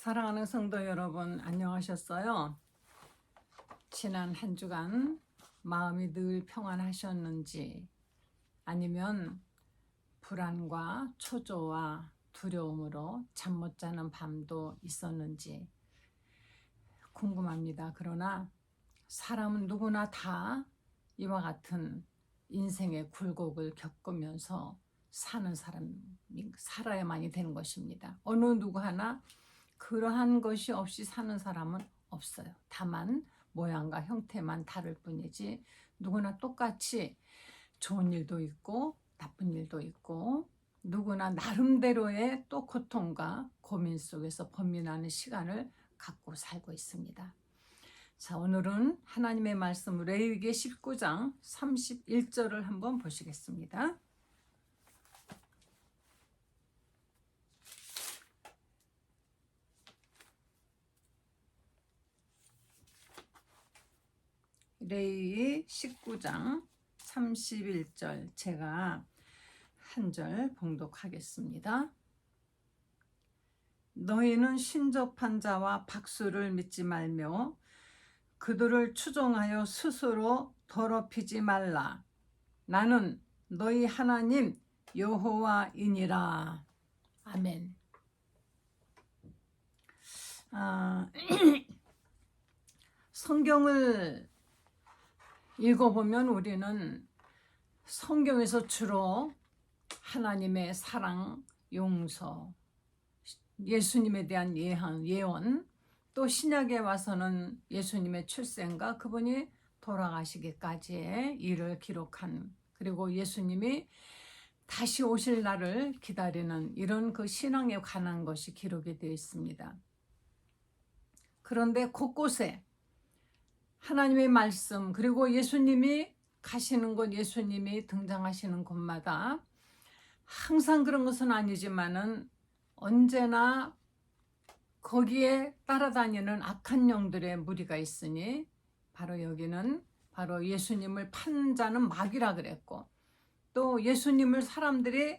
사랑하는 성도 여러분, 안녕하셨어요? 지난 한 주간 마음이 늘 평안하셨는지, 아니면 불안과 초조와 두려움으로 잠 못 자는 밤도 있었는지 궁금합니다. 그러나 사람은 누구나 다 이와 같은 인생의 굴곡을 겪으면서 사는 사람이 살아야만이 되는 것입니다. 어느 누구 하나 그러한 것이 없이 사는 사람은 없어요. 다만 모양과 형태만 다를 뿐이지 누구나 똑같이 좋은 일도 있고 나쁜 일도 있고 누구나 나름대로의 또 고통과 고민 속에서 범민하는 시간을 갖고 살고 있습니다. 자, 오늘은 하나님의 말씀 레위기 19장 31절을 한번 보시겠습니다. 레위기 19장 31절 제가 한 절 봉독하겠습니다. 너희는 신접한 자와 박수를 믿지 말며 그들을 추종하여 스스로 더럽히지 말라. 나는 너희 하나님 여호와이니라. 아멘. 성경을 읽어보면 우리는 성경에서 주로 하나님의 사랑, 용서, 예수님에 대한 예언, 또 신약에 와서는 예수님의 출생과 그분이 돌아가시기까지의 일을 기록한, 그리고 예수님이 다시 오실 날을 기다리는 이런 그 신앙에 관한 것이 기록이 되어 있습니다. 그런데 곳곳에 하나님의 말씀, 그리고 예수님이 가시는 곳, 예수님이 등장하시는 곳마다 항상 그런 것은 아니지만은 언제나 거기에 따라다니는 악한 영들의 무리가 있으니 바로 여기는 바로 예수님을 파는 자는 마귀라 그랬고, 또 예수님을 사람들이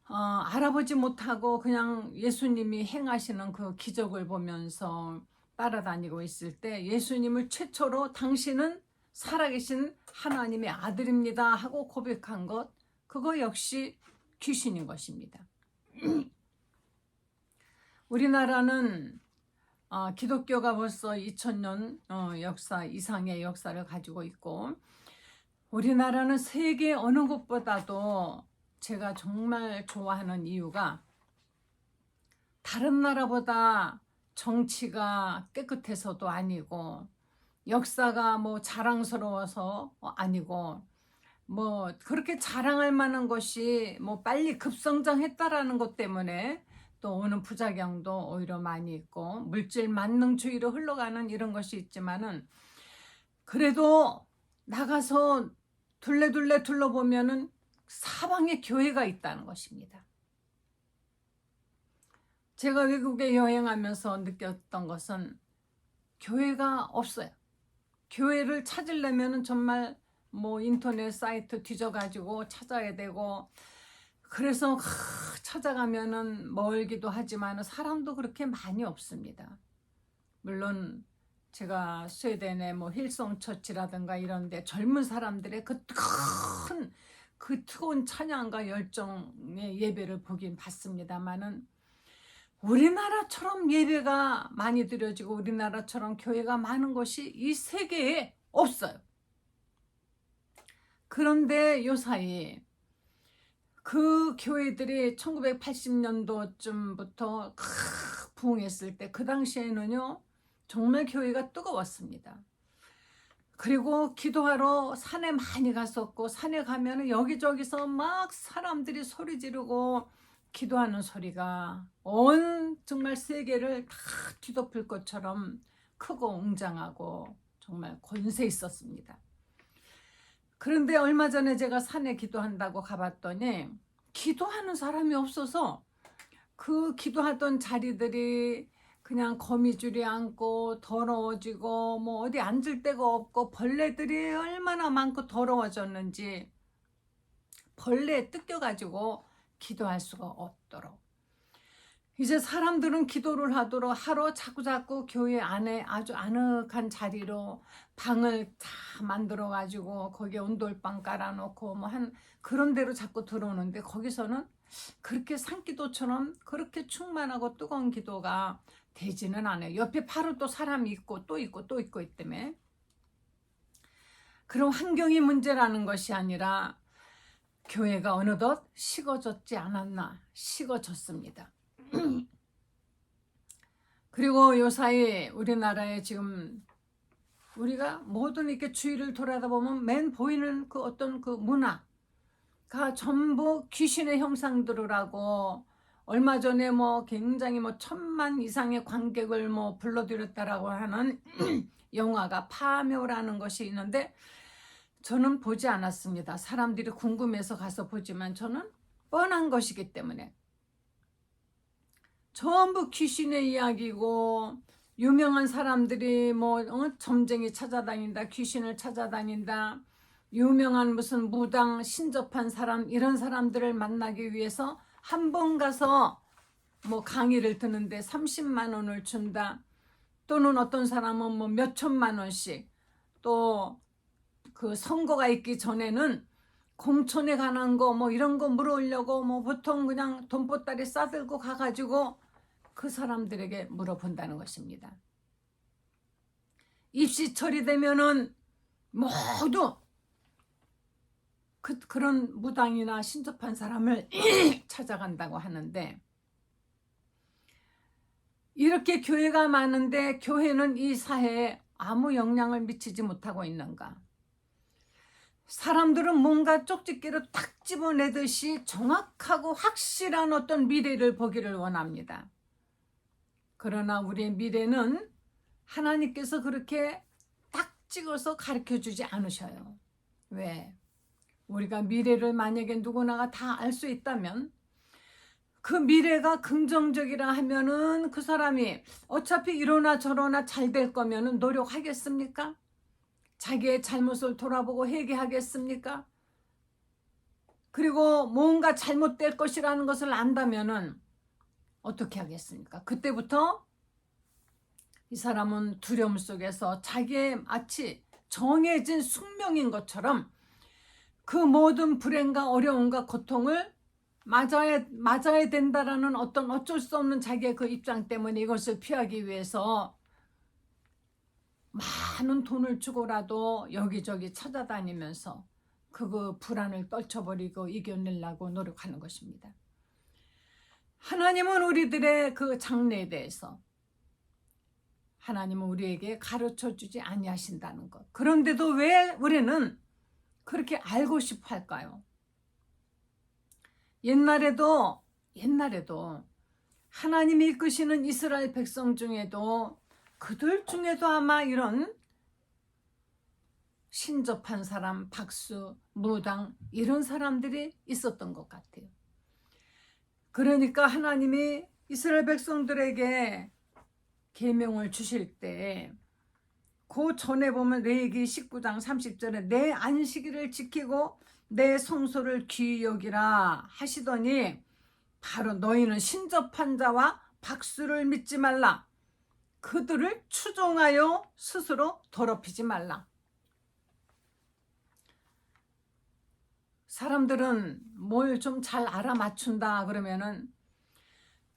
알아보지 못하고 그냥 예수님이 행하시는 그 기적을 보면서 따라다니고 있을 때 예수님을 최초로 당신은 살아계신 하나님의 아들입니다 하고 고백한 것, 그거 역시 귀신인 것입니다. 우리나라는 기독교가 벌써 2000년 역사 이상의 역사를 가지고 있고, 우리나라는 세계 어느 곳보다도 제가 정말 좋아하는 이유가 다른 나라보다 정치가 깨끗해서도 아니고 역사가 뭐 자랑스러워서 아니고 뭐 그렇게 자랑할 만한 것이 뭐 빨리 급성장했다라는 것 때문에 또 오는 부작용도 오히려 많이 있고 물질 만능주의로 흘러가는 이런 것이 있지만은, 그래도 나가서 둘레둘레 둘러보면은 사방에 교회가 있다는 것입니다. 제가 외국에 여행하면서 느꼈던 것은 교회가 없어요. 교회를 찾으려면 정말 뭐 인터넷 사이트 뒤져가지고 찾아야 되고, 그래서 찾아가면은 멀기도 하지만 사람도 그렇게 많이 없습니다. 물론 제가 스웨덴의 뭐 힐송 처치라든가 이런데 젊은 사람들의 그 뜨거운 찬양과 열정의 예배를 보긴 봤습니다만은 우리나라처럼 예배가 많이 드려지고 우리나라처럼 교회가 많은 것이 이 세계에 없어요. 그런데 요사이 그 교회들이 1980년도쯤부터 부흥했을 때 그 당시에는요 정말 교회가 뜨거웠습니다. 그리고 기도하러 산에 많이 갔었고, 산에 가면 여기저기서 막 사람들이 소리 지르고 기도하는 소리가 온 정말 세계를 다 뒤덮을 것처럼 크고 웅장하고 정말 권세 있었습니다. 그런데 얼마 전에 제가 산에 기도한다고 가봤더니 기도하는 사람이 없어서 그 기도하던 자리들이 그냥 거미줄이 앉고 더러워지고 뭐 어디 앉을 데가 없고 벌레들이 얼마나 많고 더러워졌는지 벌레에 뜯겨가지고 기도할 수가 없도록 이제 사람들은 기도를 하도록 하러 자꾸자꾸 교회 안에 아주 아늑한 자리로 방을 다 만들어 가지고 거기에 온돌방 깔아놓고 뭐 한 그런 데로 자꾸 들어오는데, 거기서는 그렇게 산기도처럼 그렇게 충만하고 뜨거운 기도가 되지는 않아요. 옆에 바로 또 사람이 있고 또 있고 또 있고 있다며. 그럼 환경이 문제라는 것이 아니라 교회가 어느덧 식어졌지 않았나, 식어졌습니다. 그리고 요사이 우리나라에 지금 우리가 모든 이렇게 주위를 돌아다보면 맨 보이는 그 어떤 그 문화가 전부 귀신의 형상들이라고, 얼마 전에 뭐 굉장히 뭐 1,000만 이상의 관객을 뭐 불러들였다라고 하는 영화가 파묘라는 것이 있는데, 저는 보지 않았습니다. 사람들이 궁금해서 가서 보지만 저는 뻔한 것이기 때문에. 전부 귀신의 이야기고, 유명한 사람들이 뭐 점쟁이 찾아다닌다, 귀신을 찾아다닌다, 유명한 무슨 무당 신접한 사람, 이런 사람들을 만나기 위해서 한 번 가서 뭐 강의를 듣는데 30만 원을 준다, 또는 어떤 사람은 뭐 몇 천만 원씩, 또 그 선거가 있기 전에는 공천에 관한 거 뭐 이런 거 물어오려고 뭐 보통 그냥 돈보따리 싸들고 가가지고 그 사람들에게 물어본다는 것입니다. 입시 처리되면은 모두 그런 무당이나 신접한 사람을 찾아간다고 하는데, 이렇게 교회가 많은데 교회는 이 사회에 아무 영향을 미치지 못하고 있는가? 사람들은 뭔가 쪽집게로 탁 집어내듯이 정확하고 확실한 어떤 미래를 보기를 원합니다. 그러나 우리의 미래는 하나님께서 그렇게 딱 찍어서 가르쳐주지 않으셔요. 왜? 우리가 미래를 만약에 누구나가 다 알 수 있다면, 그 미래가 긍정적이라 하면은 그 사람이 어차피 이러나 저러나 잘 될 거면은 노력하겠습니까? 자기의 잘못을 돌아보고 회개하겠습니까? 그리고 뭔가 잘못될 것이라는 것을 안다면은 어떻게 하겠습니까? 그때부터 이 사람은 두려움 속에서 자기의 마치 정해진 숙명인 것처럼 그 모든 불행과 어려움과 고통을 맞아야 된다라는 어떤 어쩔 수 없는 자기의 그 입장 때문에 이것을 피하기 위해서 많은 돈을 주고라도 여기저기 찾아다니면서 그 불안을 떨쳐버리고 이겨내려고 노력하는 것입니다. 하나님은 우리들의 그 장래에 대해서, 하나님은 우리에게 가르쳐주지 아니하신다는 것. 그런데도 왜 우리는 그렇게 알고 싶어 할까요? 옛날에도 하나님이 이끄시는 이스라엘 백성 중에도, 그들 중에도 아마 이런 신접한 사람, 박수, 무당, 이런 사람들이 있었던 것 같아요. 그러니까 하나님이 이스라엘 백성들에게 계명을 주실 때, 그 전에 보면 레위기 19장 30절에 내 안식일을 지키고 내 성소를 귀히 여기라 하시더니, 바로 너희는 신접한 자와 박수를 믿지 말라, 그들을 추종하여 스스로 더럽히지 말라. 사람들은 뭘 좀 잘 알아맞춘다 그러면은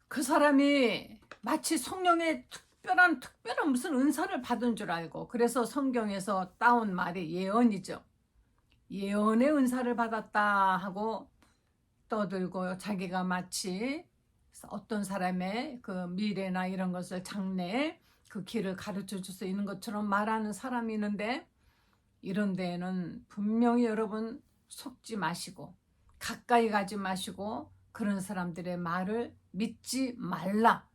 그 사람이 마치 성령의 특별한 무슨 은사를 받은 줄 알고, 그래서 성경에서 따온 말이 예언이죠. 예언의 은사를 받았다 하고 떠들고, 자기가 마치 어떤 사람의 그 미래나 이런 것을, 장래에 그 길을 가르쳐 줄 수 있는 것처럼 말하는 사람이 있는데, 이런 데에는 분명히 여러분 속지 마시고 가까이 가지 마시고 그런 사람들의 말을 믿지 말라.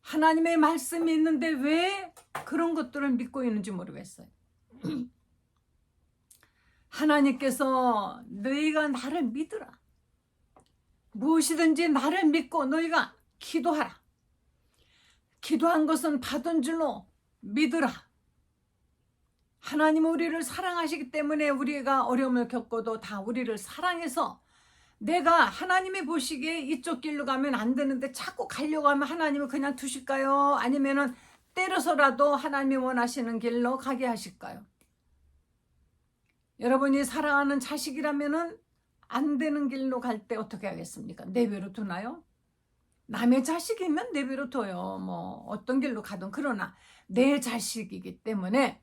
하나님의 말씀이 있는데 왜 그런 것들을 믿고 있는지 모르겠어요. 하나님께서 너희가 나를 믿으라, 무엇이든지 나를 믿고 너희가 기도하라, 기도한 것은 받은 줄로 믿으라. 하나님은 우리를 사랑하시기 때문에 우리가 어려움을 겪어도 다 우리를 사랑해서 내가 하나님이 보시기에 이쪽 길로 가면 안 되는데 자꾸 가려고 하면 하나님은 그냥 두실까요? 아니면은 때려서라도 하나님이 원하시는 길로 가게 하실까요? 여러분이 사랑하는 자식이라면은 안 되는 길로 갈 때 어떻게 하겠습니까? 내버려 두나요? 남의 자식이면 내버려 둬요. 뭐 어떤 길로 가든. 그러나 내 자식이기 때문에,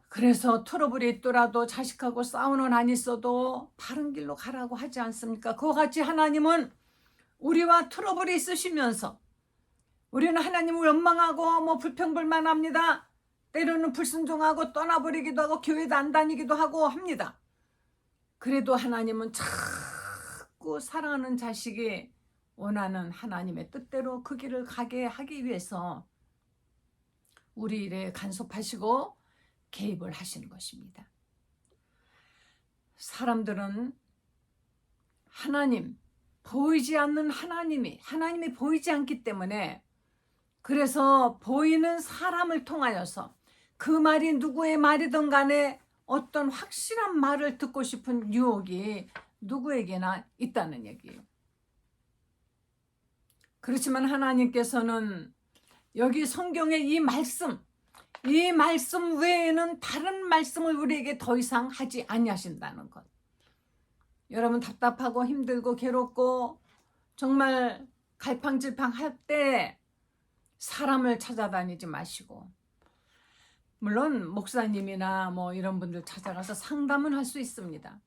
그래서 트러블이 있더라도 자식하고 싸우는 안 있어도 바른 길로 가라고 하지 않습니까? 그와 같이 하나님은 우리와 트러블이 있으시면서 우리는 하나님을 원망하고 뭐 불평불만합니다. 때로는 불순종하고 떠나버리기도 하고 교회도 안 다니기도 하고 합니다. 그래도 하나님은 자꾸 사랑하는 자식이 원하는 하나님의 뜻대로 그 길을 가게 하기 위해서 우리 일에 간섭하시고 개입을 하시는 것입니다. 사람들은 하나님, 보이지 않는 하나님이 보이지 않기 때문에, 그래서 보이는 사람을 통하여서 그 말이 누구의 말이든 간에 어떤 확실한 말을 듣고 싶은 유혹이 누구에게나 있다는 얘기예요. 그렇지만 하나님께서는 여기 성경의 이 말씀 외에는 다른 말씀을 우리에게 더 이상 하지 아니하신다는 것. 여러분 답답하고 힘들고 괴롭고 정말 갈팡질팡할 때 사람을 찾아다니지 마시고, 물론 목사님이나 뭐 이런 분들 찾아가서 상담은 할 수 있습니다.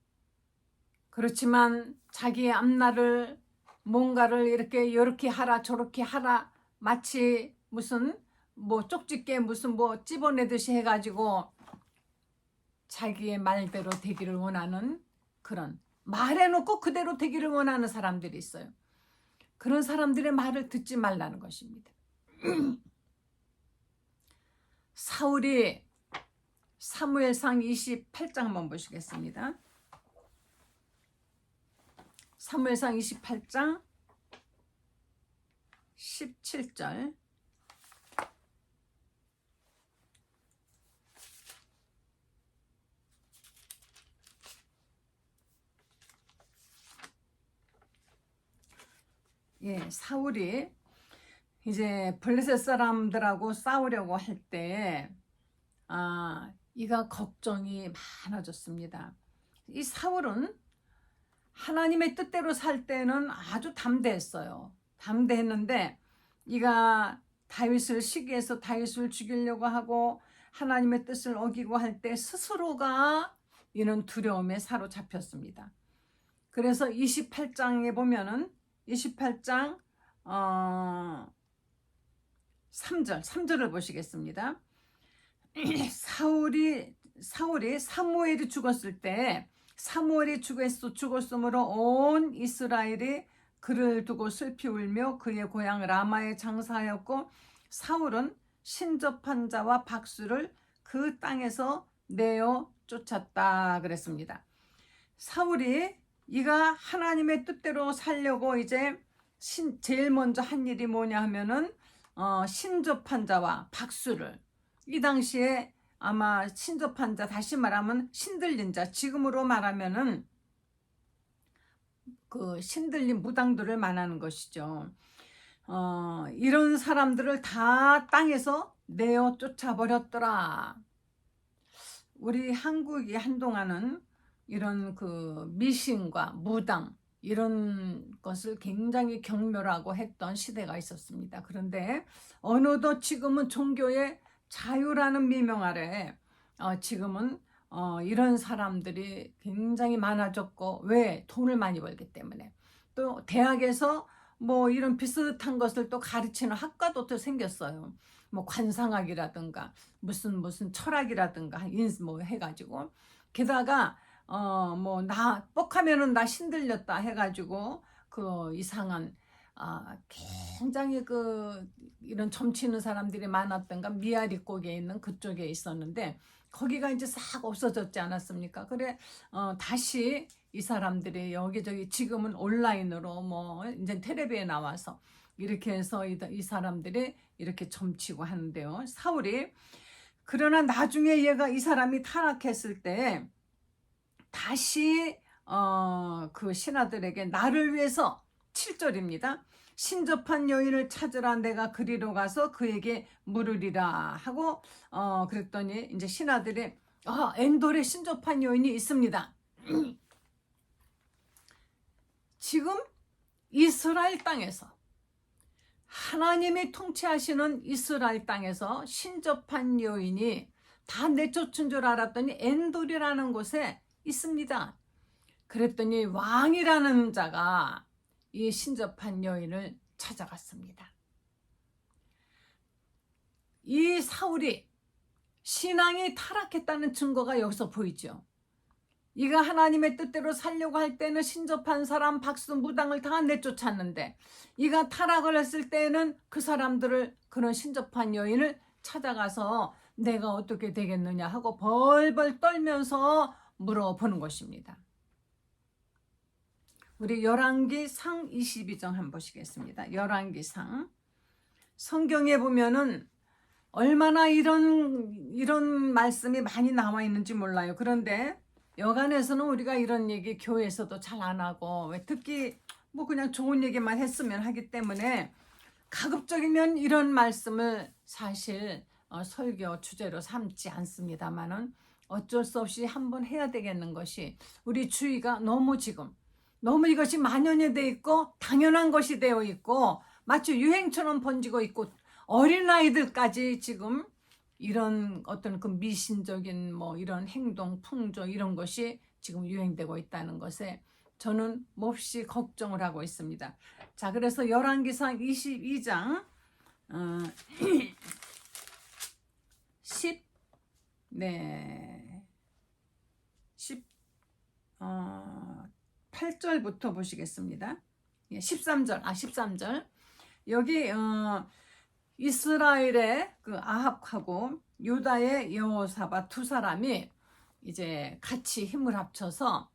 그렇지만 자기의 앞날을 뭔가를 이렇게 하라 저렇게 하라, 마치 무슨 뭐 쪽집게 무슨 뭐 찝어내듯이 해가지고 자기의 말대로 되기를 원하는, 그런 말해놓고 그대로 되기를 원하는 사람들이 있어요. 그런 사람들의 말을 듣지 말라는 것입니다. 사울이 사무엘상 28장 한번 보시겠습니다. 사무엘상 28장 17절. 사울이 이제 블레셋 사람들하고 싸우려고 할 때 이가 걱정이 많아졌습니다. 이 사울은 하나님의 뜻대로 살 때는 아주 담대했어요. 담대했는데 이가 다윗을 시기해서 다윗을 죽이려고 하고 하나님의 뜻을 어기고 할 때 스스로가 이런 두려움에 사로잡혔습니다. 그래서 28장에 보면은 28장 3절을 보시겠습니다. 사울이 사무엘이 죽었을 때, 사무엘이 죽었으므로 온 이스라엘이 그를 두고 슬피 울며 그의 고향 라마에 장사하였고, 사울은 신접한 자와 박수를 그 땅에서 내어 쫓았다 그랬습니다. 사울이 이가 하나님의 뜻대로 살려고 이제 제일 먼저 한 일이 뭐냐 하면은 신접한 자와 박수를, 이 당시에 아마 신접한 자, 다시 말하면 신들린 자, 지금으로 말하면은 그 신들린 무당들을 말하는 것이죠. 이런 사람들을 다 땅에서 내어 쫓아버렸더라. 우리 한국이 한동안은 이런 그 미신과 무당 이런 것을 굉장히 경멸하고 했던 시대가 있었습니다. 그런데 어느덧 지금은 종교의 자유라는 미명 아래 지금은 이런 사람들이 굉장히 많아졌고, 왜? 돈을 많이 벌기 때문에. 또 대학에서 뭐 이런 비슷한 것을 또 가르치는 학과도 또 생겼어요. 뭐 관상학이라든가 무슨 철학이라든가 뭐 해가지고, 게다가 뭐 나 뻑하면은 나 신들렸다 해가지고 그 이상한 굉장히 그 이런 점치는 사람들이 많았던가, 미아리곡에 있는 그쪽에 있었는데 거기가 이제 싹 없어졌지 않았습니까? 그래 다시 이 사람들이 여기저기, 지금은 온라인으로 뭐 이제 텔레비에 나와서 이렇게 해서 이 사람들이 이렇게 점치고 하는데요. 사울이, 그러나 나중에 이 사람이 타락했을 때 다시 그 신하들에게 나를 위해서 7절입니다. 신접한 여인을 찾으라 내가 그리로 가서 그에게 물으리라 하고 그랬더니 이제 신하들이 엔돌에 신접한 여인이 있습니다. 지금 이스라엘 땅에서 하나님이 통치하시는 이스라엘 땅에서 신접한 여인이 다 내쫓은 줄 알았더니 엔돌이라는 곳에 있습니다. 그랬더니 왕이라는 자가 이 신접한 여인을 찾아갔습니다. 이 사울이 신앙이 타락했다는 증거가 여기서 보이죠. 이가 하나님의 뜻대로 살려고 할 때는 신접한 사람 박수 무당을 다 내쫓았는데 이가 타락을 했을 때는 그 사람들을 그런 신접한 여인을 찾아가서 내가 어떻게 되겠느냐 하고 벌벌 떨면서 물어보는 것입니다. 우리 열왕기상 22장 한번 보시겠습니다. 열왕기상 성경에 보면은 얼마나 이런 말씀이 많이 나와 있는지 몰라요. 그런데 여간에서는 우리가 이런 얘기 교회에서도 잘 안 하고 왜 듣기 뭐 그냥 좋은 얘기만 했으면 하기 때문에 가급적이면 이런 말씀을 사실 설교 주제로 삼지 않습니다만은 어쩔 수 없이 한번 해야 되겠는 것이 우리 주위가 너무 이것이 만연이 돼 있고 당연한 것이 되어 있고 마치 유행처럼 번지고 있고 어린아이들까지 지금 이런 어떤 그 미신적인 뭐 이런 행동, 풍조 이런 것이 지금 유행되고 있다는 것에 저는 몹시 걱정을 하고 있습니다. 자, 그래서 열왕기상 22장 8절부터 보시겠습니다. 13절. 여기 이스라엘의 그 아합하고 유다의 여호사밧 두 사람이 이제 같이 힘을 합쳐서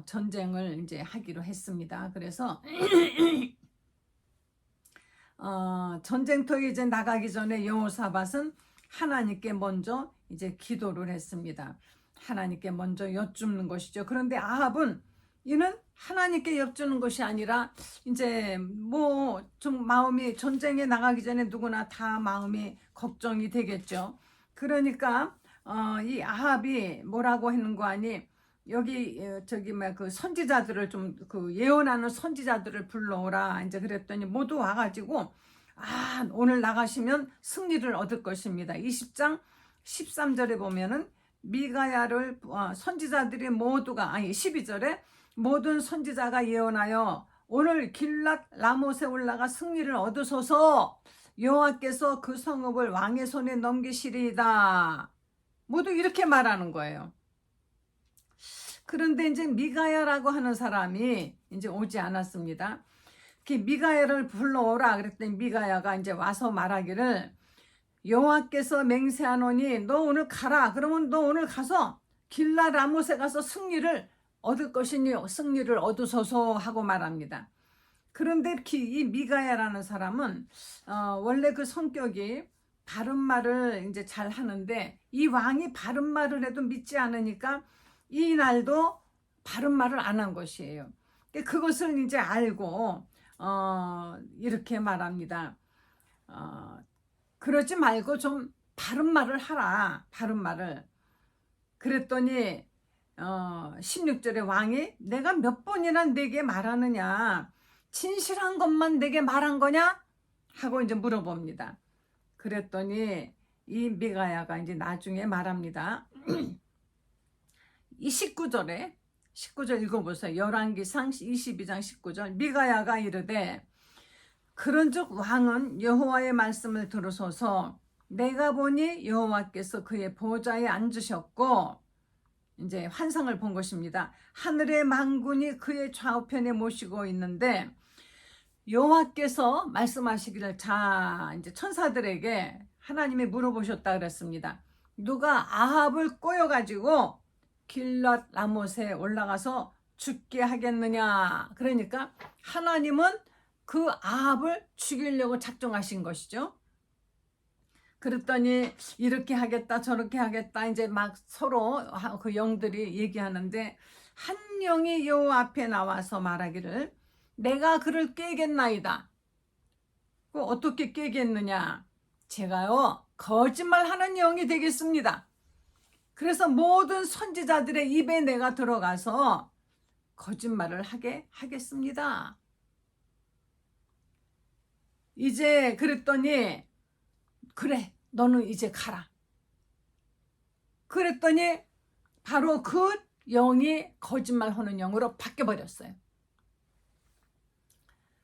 전쟁을 이제 하기로 했습니다. 그래서 전쟁터에 이제 나가기 전에 여호사밧은 하나님께 먼저 이제 기도를 했습니다. 하나님께 먼저 여쭙는 것이죠. 그런데 아합은 이는 하나님께 여쭈는 것이 아니라 이제 뭐 좀 마음이 전쟁에 나가기 전에 누구나 다 마음이 걱정이 되겠죠. 그러니까 이 아합이 뭐라고 했는 거 아니 여기 저기 그 선지자들을 좀 그 예언하는 선지자들을 불러오라 이제 그랬더니 모두 와가지고 오늘 나가시면 승리를 얻을 것입니다. 20장 13절에 보면은 미가야를 선지자들이 모두가 12절에 모든 선지자가 예언하여 오늘 길랏 라못에 올라가 승리를 얻으소서 여호와께서 그 성읍을 왕의 손에 넘기시리이다. 모두 이렇게 말하는 거예요. 그런데 이제 미가야라고 하는 사람이 이제 오지 않았습니다. 미가야를 불러오라 그랬더니 미가야가 이제 와서 말하기를 여호와께서 맹세하노니 너 오늘 가라. 그러면 너 오늘 가서 길랏 라못에 가서 승리를 얻을 것이니 승리를 얻으소서 하고 말합니다. 그런데 이 미가야라는 사람은 원래 그 성격이 바른 말을 이제 잘 하는데 이 왕이 바른 말을 해도 믿지 않으니까 이 날도 바른 말을 안 한 것이에요. 그것을 이제 알고 이렇게 말합니다. 그러지 말고 좀 바른 말을 하라. 바른 말을. 그랬더니 16절에 왕이 내가 몇 번이나 내게 말하느냐 진실한 것만 내게 말한 거냐 하고 이제 물어봅니다. 그랬더니 이 미가야가 이제 나중에 말합니다. 이 19절 읽어보세요. 열왕기상 22장 19절 미가야가 이르되 그런즉 왕은 여호와의 말씀을 들으소서 내가 보니 여호와께서 그의 보좌에 앉으셨고 이제 환상을 본 것입니다. 하늘의 만군이 그의 좌우편에 모시고 있는데 여호와께서 말씀하시기를 자 이제 천사들에게 하나님이 물어보셨다 그랬습니다. 누가 아합을 꼬여가지고 길랏 라못에 올라가서 죽게 하겠느냐. 그러니까 하나님은 그 아합을 죽이려고 작정하신 것이죠. 그랬더니 이렇게 하겠다 저렇게 하겠다 이제 막 서로 그 영들이 얘기하는데 한 영이 여호와 앞에 나와서 말하기를 내가 그를 깨겠나이다. 어떻게 깨겠느냐? 제가요 거짓말하는 영이 되겠습니다. 그래서 모든 선지자들의 입에 내가 들어가서 거짓말을 하게 하겠습니다. 이제 그랬더니 그래 너는 이제 가라. 그랬더니 바로 그 영이 거짓말하는 영으로 바뀌어버렸어요.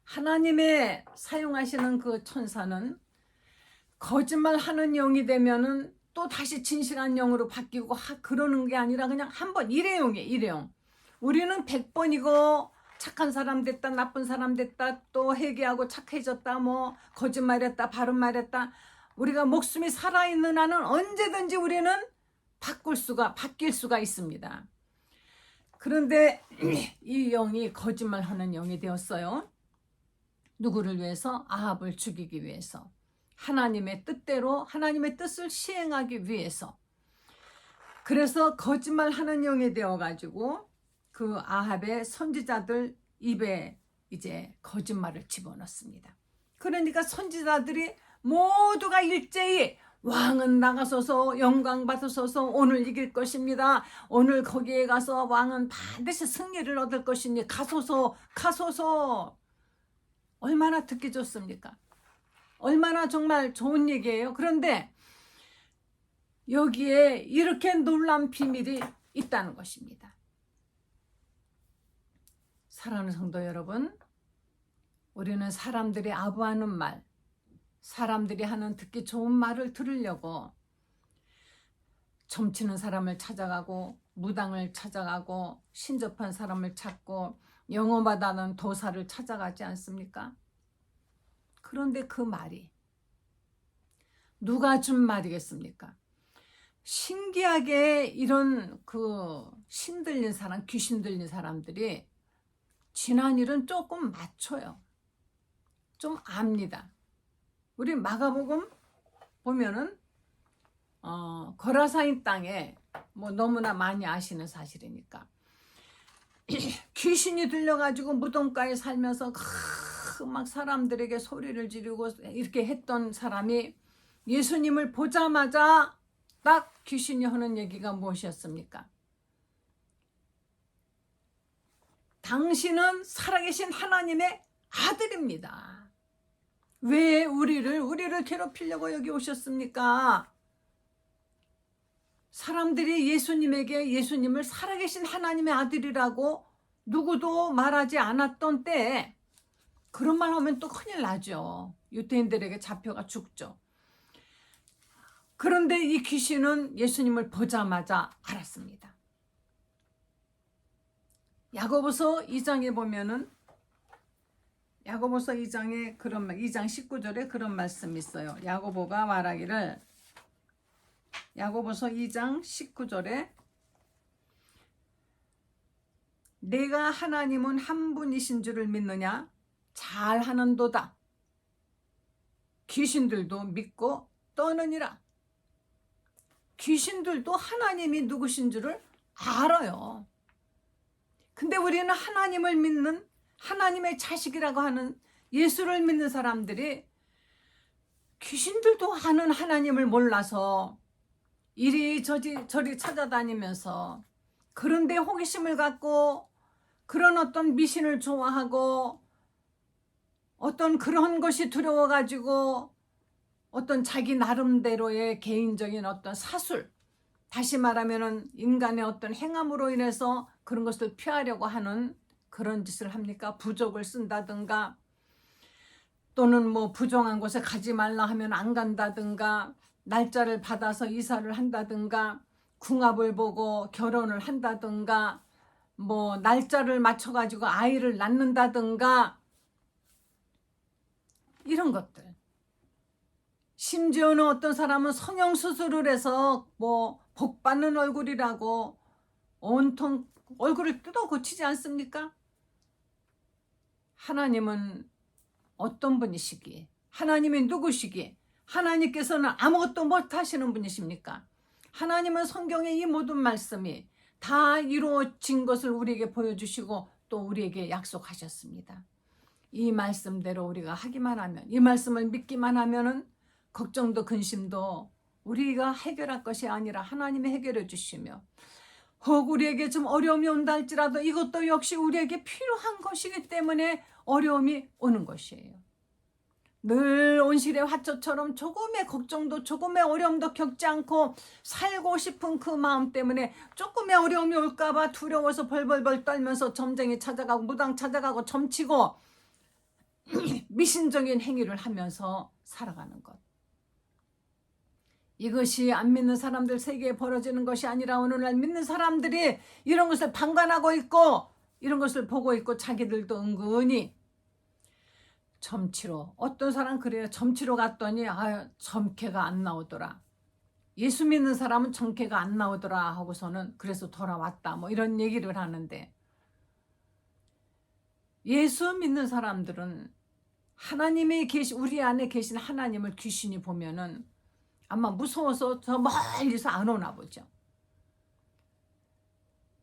하나님의 사용하시는 그 천사는 거짓말하는 영이 되면은 또 다시 진실한 영으로 바뀌고 그러는 게 아니라 그냥 한 번 일회용이에요. 일회용. 우리는 100번이고 착한 사람 됐다 나쁜 사람 됐다 또 회개하고 착해졌다 뭐 거짓말했다 바른 말했다 우리가 목숨이 살아있는 한은 언제든지 우리는 바뀔 수가 있습니다. 그런데 이 영이 거짓말하는 영이 되었어요. 누구를 위해서? 아합을 죽이기 위해서. 하나님의 뜻대로 하나님의 뜻을 시행하기 위해서. 그래서 거짓말하는 영이 되어가지고 그 아합의 선지자들 입에 이제 거짓말을 집어넣습니다. 그러니까 선지자들이 모두가 일제히 왕은 나가소서 영광 받으소서 오늘 이길 것입니다. 오늘 거기에 가서 왕은 반드시 승리를 얻을 것이니 가소서 가소서. 얼마나 듣기 좋습니까? 얼마나 정말 좋은 얘기예요. 그런데 여기에 이렇게 놀라운 비밀이 있다는 것입니다. 사랑하는 성도 여러분, 우리는 사람들이 아부하는 말, 사람들이 하는 듣기 좋은 말을 들으려고 점치는 사람을 찾아가고 무당을 찾아가고 신접한 사람을 찾고 영어받아는 도사를 찾아가지 않습니까? 그런데 그 말이 누가 준 말이겠습니까? 신기하게 이런 그 신 들린 사람, 귀신 들린 사람들이 지난 일은 조금 맞춰요. 좀 압니다. 우리 마가복음 보면은 거라사인 땅에 뭐 너무나 많이 아시는 사실이니까 귀신이 들려가지고 무덤가에 살면서 막 사람들에게 소리를 지르고 이렇게 했던 사람이 예수님을 보자마자 딱 귀신이 하는 얘기가 무엇이었습니까? 당신은 살아계신 하나님의 아들입니다. 왜 우리를 괴롭히려고 여기 오셨습니까? 사람들이 예수님을 살아계신 하나님의 아들이라고 누구도 말하지 않았던 때에 그런 말 하면 또 큰일 나죠. 유대인들에게 잡혀가 죽죠. 그런데 이 귀신은 예수님을 보자마자 알았습니다. 야고보서 2장에 보면은 야고보서 2장에 2장 19절에 그런 말씀이 있어요. 야고보가 말하기를 야고보서 2장 19절에 내가 하나님은 한 분이신 줄을 믿느냐? 잘하는도다. 귀신들도 믿고 떠느니라. 귀신들도 하나님이 누구신 줄을 알아요. 근데 우리는 하나님을 믿는 하나님의 자식이라고 하는 예수를 믿는 사람들이 귀신들도 아는 하나님을 몰라서 이리저리 찾아다니면서 그런데 호기심을 갖고 그런 어떤 미신을 좋아하고 어떤 그런 것이 두려워가지고 어떤 자기 나름대로의 개인적인 어떤 사술, 다시 말하면은 인간의 어떤 행함으로 인해서 그런 것을 피하려고 하는 그런 짓을 합니까? 부족을 쓴다든가 또는 뭐 부정한 곳에 가지 말라 하면 안 간다든가 날짜를 받아서 이사를 한다든가 궁합을 보고 결혼을 한다든가 뭐 날짜를 맞춰가지고 아이를 낳는다든가 이런 것들. 심지어는 어떤 사람은 성형수술을 해서 뭐 복받는 얼굴이라고 온통 얼굴을 뜯어 고치지 않습니까? 하나님은 어떤 분이시기에? 하나님이 누구시기에? 하나님께서는 아무것도 못하시는 분이십니까? 하나님은 성경의 이 모든 말씀이 다 이루어진 것을 우리에게 보여주시고 또 우리에게 약속하셨습니다. 이 말씀대로 우리가 하기만 하면, 이 말씀을 믿기만 하면은 걱정도 근심도 우리가 해결할 것이 아니라 하나님이 해결해 주시며, 혹 우리에게 좀 어려움이 온다 할지라도 이것도 역시 우리에게 필요한 것이기 때문에 어려움이 오는 것이에요. 늘 온실의 화초처럼 조금의 걱정도 조금의 어려움도 겪지 않고 살고 싶은 그 마음 때문에 조금의 어려움이 올까봐 두려워서 벌벌벌 떨면서 점쟁이 찾아가고 무당 찾아가고 점치고 미신적인 행위를 하면서 살아가는 것. 이것이 안 믿는 사람들 세계에 벌어지는 것이 아니라 오늘날 믿는 사람들이 이런 것을 방관하고 있고 이런 것을 보고 있고 자기들도 은근히 점치러, 어떤 사람 그래요. 점치러 갔더니 점괘가 안 나오더라. 예수 믿는 사람은 점괘가 안 나오더라 하고서는 그래서 돌아왔다 뭐 이런 얘기를 하는데, 예수 믿는 사람들은 하나님이 우리 안에 계신 하나님을 귀신이 보면은 아마 무서워서 저 멀리서 안 오나 보죠.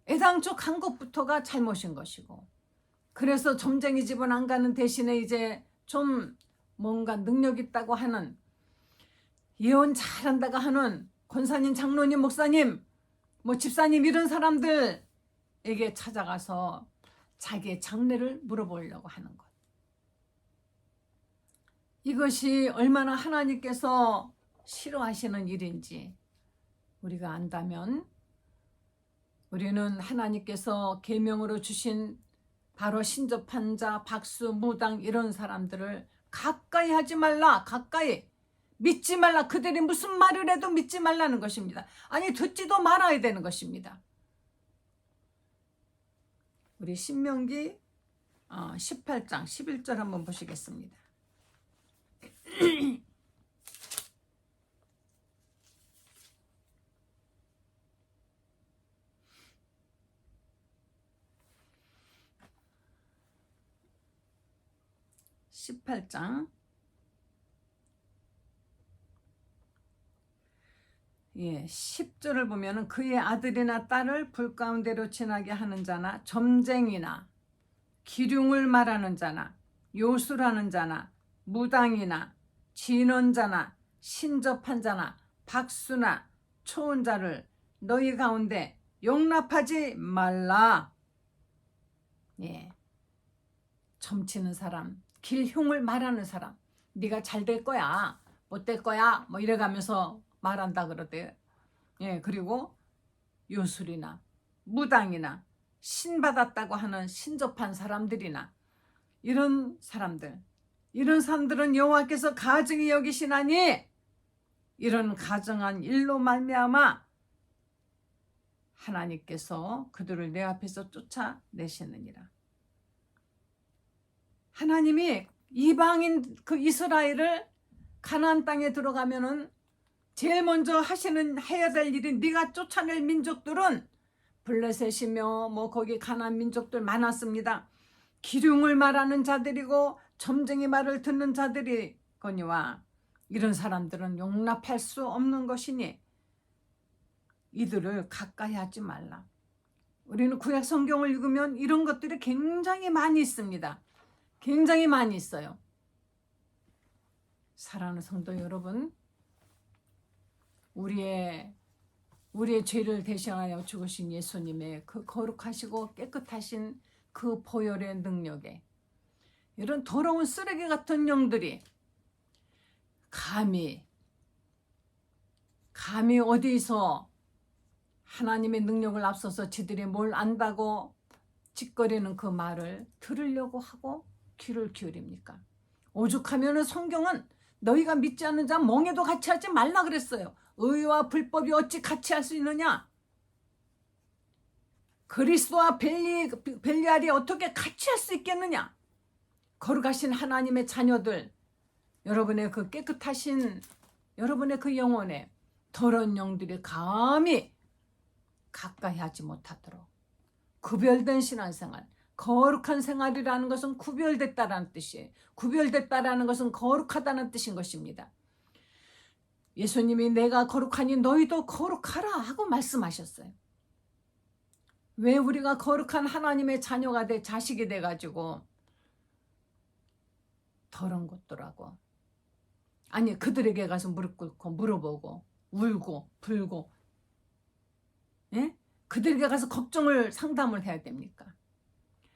애당초 간 것부터가 잘못인 것이고, 그래서 점쟁이 집은 안 가는 대신에 이제 좀 뭔가 능력 있다고 하는, 예언 잘한다고 하는 권사님, 장로님, 목사님, 뭐 집사님 이런 사람들에게 찾아가서 자기의 장래를 물어보려고 하는 것. 이것이 얼마나 하나님께서 싫어하시는 일인지 우리가 안다면, 우리는 하나님께서 계명으로 주신 바로 신접한 자, 박수, 무당 이런 사람들을 가까이 하지 말라. 가까이 믿지 말라. 그들이 무슨 말을 해도 믿지 말라는 것입니다. 아니 듣지도 말아야 되는 것입니다. 우리 신명기 18장 11절 한번 보시겠습니다. 18장 10절을 보면은 그의 아들이나 딸을 불 가운데로 지나게 하는 자나 점쟁이나 기륭을 말하는 자나 요술하는 자나 무당이나 진언자나 신접한 자나 박수나 초혼자를 너희 가운데 용납하지 말라. 점치는 사람, 길흉을 말하는 사람, 네가 잘 될 거야, 못 될 거야 뭐 이래가면서 말한다 그러대요. 그리고 요술이나 무당이나 신받았다고 하는 신접한 사람들이나 이런 사람들은 여호와께서 가증히 여기시나니 이런 가증한 일로 말미암아 하나님께서 그들을 내 앞에서 쫓아내시느니라. 하나님이 이방인 그 이스라엘을 가나안 땅에 들어가면은 제일 먼저 해야 될 일이, 네가 쫓아낼 민족들은 블레셋이며 뭐 거기 가나안 민족들 많았습니다. 기륭을 말하는 자들이고 점쟁이 말을 듣는 자들이거니와 이런 사람들은 용납할 수 없는 것이니 이들을 가까이 하지 말라. 우리는 구약 성경을 읽으면 이런 것들이 굉장히 많이 있습니다. 굉장히 많이 있어요. 사랑하는 성도 여러분, 우리의 죄를 대신하여 죽으신 예수님의 그 거룩하시고 깨끗하신 그 보혈의 능력에 이런 더러운 쓰레기 같은 영들이 감히 어디서 하나님의 능력을 앞서서 지들이 뭘 안다고 짓거리는 그 말을 들으려고 하고 귀를 기울입니까? 오죽하면은 성경은 너희가 믿지 않는 자 멍에도 같이 하지 말라 그랬어요. 의와 불법이 어찌 같이 할 수 있느냐? 그리스도와 벨리알이 어떻게 같이 할 수 있겠느냐? 거룩하신 하나님의 자녀들, 여러분의 그 깨끗하신 여러분의 그 영혼에 더러운 영들이 감히 가까이 하지 못하도록 구별된 신앙생활, 거룩한 생활이라는 것은 구별됐다라는 뜻이에요. 구별됐다라는 것은 거룩하다는 뜻인 것입니다. 예수님이 내가 거룩하니 너희도 거룩하라 하고 말씀하셨어요. 왜 우리가 거룩한 하나님의 자녀가 돼 자식이 돼가지고 더러운 것들하고 아니 그들에게 가서 무릎 꿇고 물어보고 울고 불고 예? 그들에게 가서 걱정을 상담을 해야 됩니까?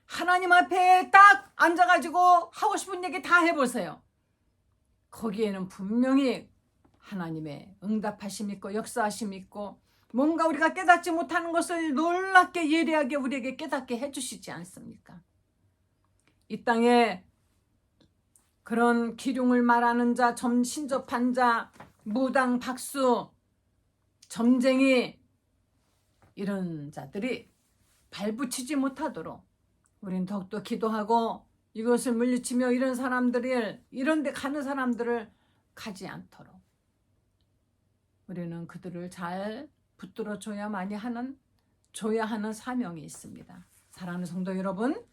하나님 앞에 딱 앉아가지고 하고 싶은 얘기 다 해보세요. 거기에는 분명히 하나님의 응답하심 있고 역사하심 있고 뭔가 우리가 깨닫지 못하는 것을 놀랍게 예리하게 우리에게 깨닫게 해주시지 않습니까? 이 땅에 그런 기륭을 말하는 자, 신접한 자, 무당, 박수, 점쟁이 이런 자들이 발붙이지 못하도록 우린 더욱더 기도하고 이것을 물리치며 이런 사람들을 이런 데 가는 사람들을 가지 않도록 우리는 그들을 잘 붙들어 줘야 하는 사명이 있습니다. 사랑하는 성도 여러분,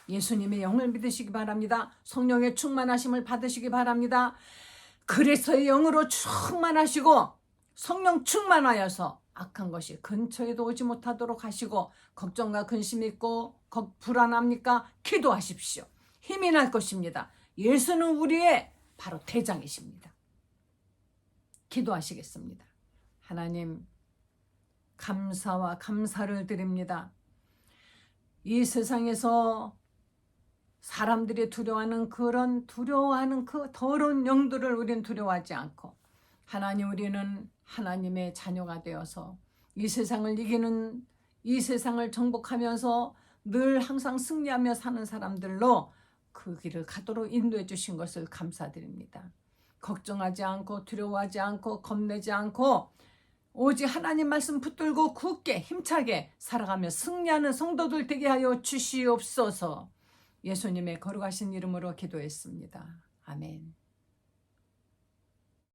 예수님의 영을 믿으시기 바랍니다. 성령의 충만하심을 받으시기 바랍니다. 그리스도의 영으로 충만하시고 성령 충만하여서 악한 것이 근처에도 오지 못하도록 하시고 걱정과 근심 있고 불안합니까? 기도하십시오. 힘이 날 것입니다. 예수는 우리의 바로 대장이십니다. 기도하시겠습니다. 하나님 감사와 감사를 드립니다. 이 세상에서 사람들이 두려워하는 그 더러운 영들을 우리는 두려워하지 않고 하나님 우리는 하나님의 자녀가 되어서 이 세상을 이기는 이 세상을 정복하면서 늘 항상 승리하며 사는 사람들로 그 길을 가도록 인도해 주신 것을 감사드립니다. 걱정하지 않고 두려워하지 않고 겁내지 않고 오직 하나님 말씀 붙들고 굳게 힘차게 살아가며 승리하는 성도들 되게 하여 주시옵소서. 예수님의 거룩하신 이름으로 기도했습니다. 아멘.